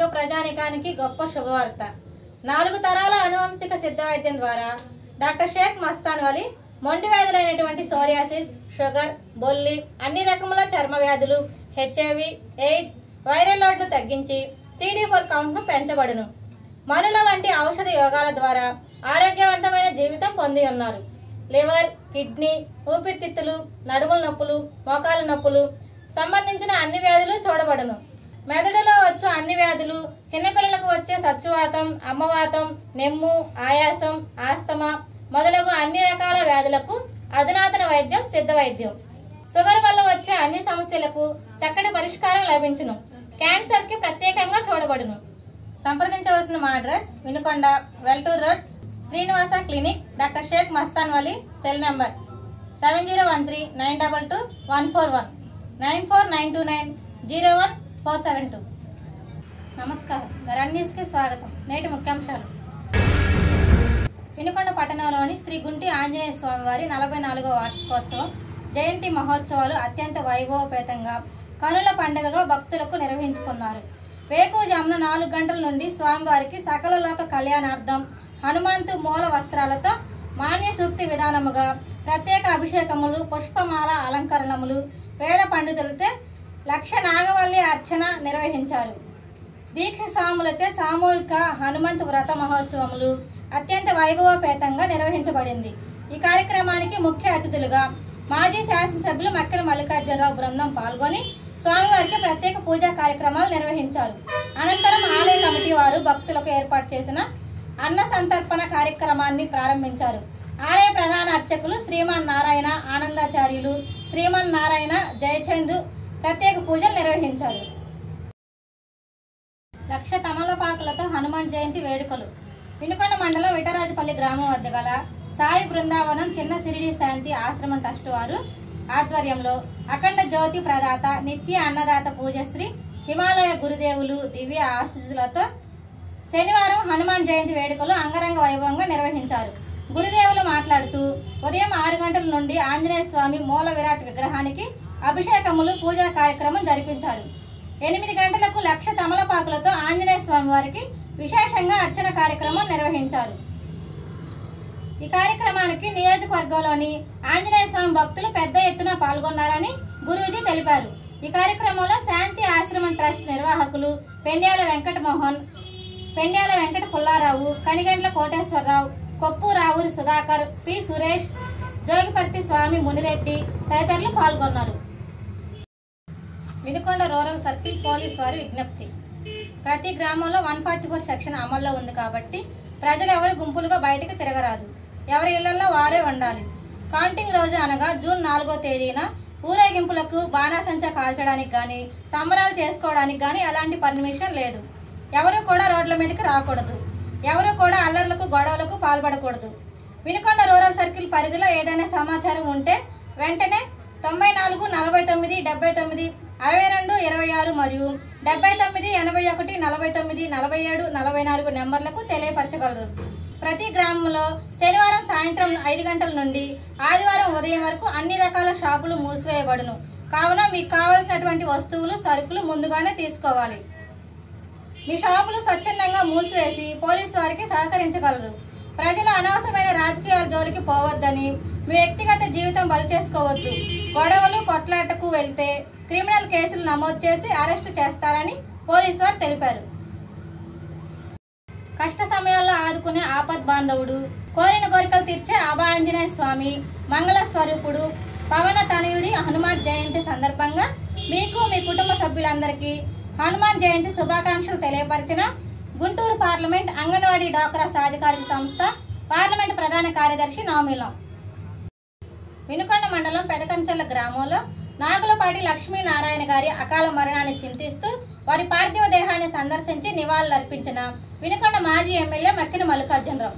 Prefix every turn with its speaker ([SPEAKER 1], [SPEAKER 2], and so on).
[SPEAKER 1] నియోజకవర్గ ప్రజానికానికి గొప్ప శుభవార్త. 4 తరాల అనువంశిక సిద్ధ వైద్యం ద్వారా డాక్టర్ షేక్ మస్తాన్ వలి మొండి వ్యాధులైనటువంటి సోరియాసిస్, షుగర్, బొల్లి, అన్ని రకముల చర్మ వ్యాధులు, హెచ్ఐవి, ఎయిడ్స్, వైరల్ లోడ్ను తగ్గించి CD4 కౌంట్ను పెంచబడును. మనుల వంటి ఔషధ యోగాల ద్వారా ఆరోగ్యవంతమైన జీవితం పొంది ఉన్నారు. లివర్, కిడ్నీ, ఊపిరితిత్తులు, నడుముల నొప్పులు, మోకాల నొప్పులు సంబంధించిన అన్ని వ్యాధులు చూడబడును. మెదడులో వచ్చు అన్ని వ్యాధులు, చిన్నపిల్లలకు వచ్చే సచ్చువాతం, అమ్మవాతం, నెమ్ము, ఆయాసం, ఆస్తమా మొదలగు అన్ని రకాల వ్యాధులకు అధునాతన వైద్యం సిద్ధ వైద్యం. షుగర్ వల్ల వచ్చే అన్ని సమస్యలకు చక్కటి పరిష్కారం లభించును. క్యాన్సర్కి ప్రత్యేకంగా చూడబడును. సంప్రదించవలసిన మా address Vinukonda, Veltur road, Srinivasa clinic, doctor Shaik Mastan Vali. Cell number 7013922141, 9492901472. నమస్కారం. గరణ్ న్యూస్కి స్వాగతం. నేటి ముఖ్యాంశాలు. వినుకొండ పట్టణంలోని శ్రీ గుంటి ఆంజనేయ స్వామి వారి 44వ వార్షికోత్సవం జయంతి మహోత్సవాలు అత్యంత వైభవపేతంగా కనుల పండుగగా భక్తులకు నిర్వహించుకున్నారు. వేకువజామున 4 గంటల నుండి స్వామివారికి సకల లోక కళ్యాణార్థం హనుమంతు మూల వస్త్రాలతో మాన్య సూక్తి విధానముగా ప్రత్యేక అభిషేకములు, పుష్పమాల అలంకరణములు, వేద పండితులతో లక్ష నాగవల్లి అర్చన నిర్వహించారు. దీక్ష స్వాములచే సామూహిక హనుమంతు వ్రత మహోత్సవములు అత్యంత వైభవపేతంగా నిర్వహించబడింది. ఈ కార్యక్రమానికి ముఖ్య అతిథులుగా మాజీ శాసనసభ్యులు మక్కిన మల్లికార్జునరావు బృందం పాల్గొని స్వామివారికి ప్రత్యేక పూజా కార్యక్రమాలు నిర్వహించారు. అనంతరం ఆలయ కమిటీ వారు భక్తులకు ఏర్పాటు చేసిన అన్న సంతర్పణ కార్యక్రమాన్ని ప్రారంభించారు. ఆలయ ప్రధాన అర్చకులు శ్రీమాన్ నారాయణ ఆనందాచార్యులు, శ్రీమాన్ నారాయణ జయచందు ప్రత్యేక పూజలు నిర్వహించారు. లక్ష తమలపాకులతో హనుమాన్ జయంతి వేడుకలు. వినుకొండ మండలం విటరాజపల్లి గ్రామం వద్ద గల సాయి బృందావనం చిన్న సిరిడి శాంతి ఆశ్రమం ట్రస్ట్ వారు ఆధ్వర్యంలో అఖండ జ్యోతి ప్రదాత నిత్య అన్నదాత పూజశ్రీ హిమాలయ గురుదేవులు దివ్య ఆశీస్సులతో శనివారం హనుమాన్ జయంతి వేడుకలు అంగరంగ వైభవంగా నిర్వహించారు. గురుదేవులు మాట్లాడుతూ ఉదయం 6 గంటల నుండి ఆంజనేయ స్వామి మూల విరాట్ విగ్రహానికి అభిషేకములు, పూజా కార్యక్రమం జరిపించారు. 8 గంటలకు లక్ష తమలపాకులతో ఆంజనేయ స్వామి వారికి విశేషంగా అర్చన కార్యక్రమం నిర్వహించారు. ఈ కార్యక్రమానికి నియోజకవర్గంలోని ఆంజనేయ స్వామి భక్తులు పెద్ద ఎత్తున పాల్గొన్నారని గురూజీ తెలిపారు. ఈ కార్యక్రమంలో శాంతి ఆశ్రమం ట్రస్ట్ నిర్వాహకులు పెండ్యాల వెంకటమోహన్, పెండ్యాల వెంకట పుల్లారావు, కనిగండ్ల కోటేశ్వరరావు, కొప్పు రావురి సుధాకర్, పి సురేష్, జోగిపర్తి స్వామి మునిరెడ్డి తదితరులు పాల్గొన్నారు. వినుకొండ రూరల్ సర్కిల్ పోలీస్ వారి విజ్ఞప్తి. ప్రతి గ్రామంలో 144 సెక్షన్ అమల్లో ఉంది కాబట్టి ప్రజలు ఎవరు గుంపులుగా బయటకు తిరగరాదు. ఎవరి ఇళ్లలో వారే ఉండాలి. కౌంటింగ్ రోజు అనగా జూన్ 4వ తేదీన ఊరేగింపులకు, బాణాసంచా కాల్చడానికి కానీ, సంబరాలు చేసుకోవడానికి కానీ ఎలాంటి పర్మిషన్ లేదు. ఎవరు కూడా రోడ్ల మీదకి రాకూడదు. ఎవరు కూడా అల్లర్లకు, గొడవలకు పాల్పడకూడదు. వినుకొండ రూరల్ సర్కిల్ పరిధిలో ఏదైనా సమాచారం ఉంటే వెంటనే 94 49 79 62 26 మరియు 79 81 49 47 44 నెంబర్లకు తెలియపరచగలరు. ప్రతి గ్రామంలో శనివారం సాయంత్రం 5 గంటల నుండి ఆదివారం ఉదయం వరకు అన్ని రకాల షాపులు మూసివేయబడును. కావున మీకు కావాల్సినటువంటి వస్తువులు, సరుకులు ముందుగానే తీసుకోవాలి. మీ షాపులు స్వచ్ఛందంగా మూసివేసి పోలీసు వారికి సహకరించగలరు. ప్రజలు అనవసరమైన రాజకీయాల జోలికి పోవద్దని, మీ వ్యక్తిగత జీవితం బలి చేసుకోవద్దు. గొడవలు, కొట్లాటకు వెళ్తే క్రిమినల్ కేసులు నమోదు చేసి అరెస్టు చేస్తారని పోలీసు వారు తెలిపారు. కష్ట సమయాల్లో ఆదుకునే ఆపద్ బాంధవుడు, కోరిన కోరికలు తీర్చే అభయాంజనేయ స్వామి మంగళ స్వరూపుడు పవన తనయుడి హనుమాన్ జయంతి సందర్భంగా మీకు, మీ కుటుంబ సభ్యులందరికీ హనుమాన్ జయంతి శుభాకాంక్షలు తెలియపరిచిన గుంటూరు పార్లమెంట్ అంగన్వాడీ డాక్రా సాధికారిక సంస్థ పార్లమెంట్ ప్రధాన కార్యదర్శి నవమిలం. వినుకొండ మండలం పెదకంచర్ల గ్రామంలో నాగులపాటి లక్ష్మీనారాయణ గారి అకాల మరణాన్ని చింతిస్తూ వారి పార్థివ దేహాన్ని సందర్శించి నివాళులర్పించిన వినుకొండ మాజీ ఎమ్మెల్యే మక్కిన మల్లికార్జునరావు